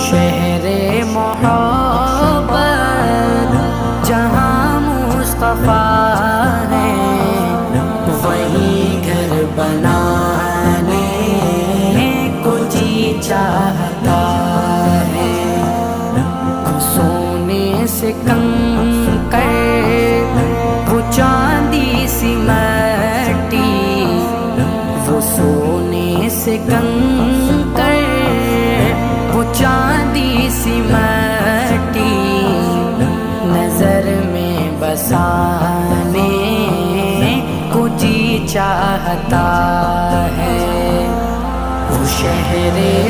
شہر محبت جہاں مصطفیٰ ہے، وہیں گھر بنانے کو جی چاہتا ہے۔ سونے سے کنکر وہ چاندی سی مٹی، وہ سونے سے کنکر وہ چاندی سی مٹی، نظر میں بسانے کو جی چاہتا ہے۔ وہ شہر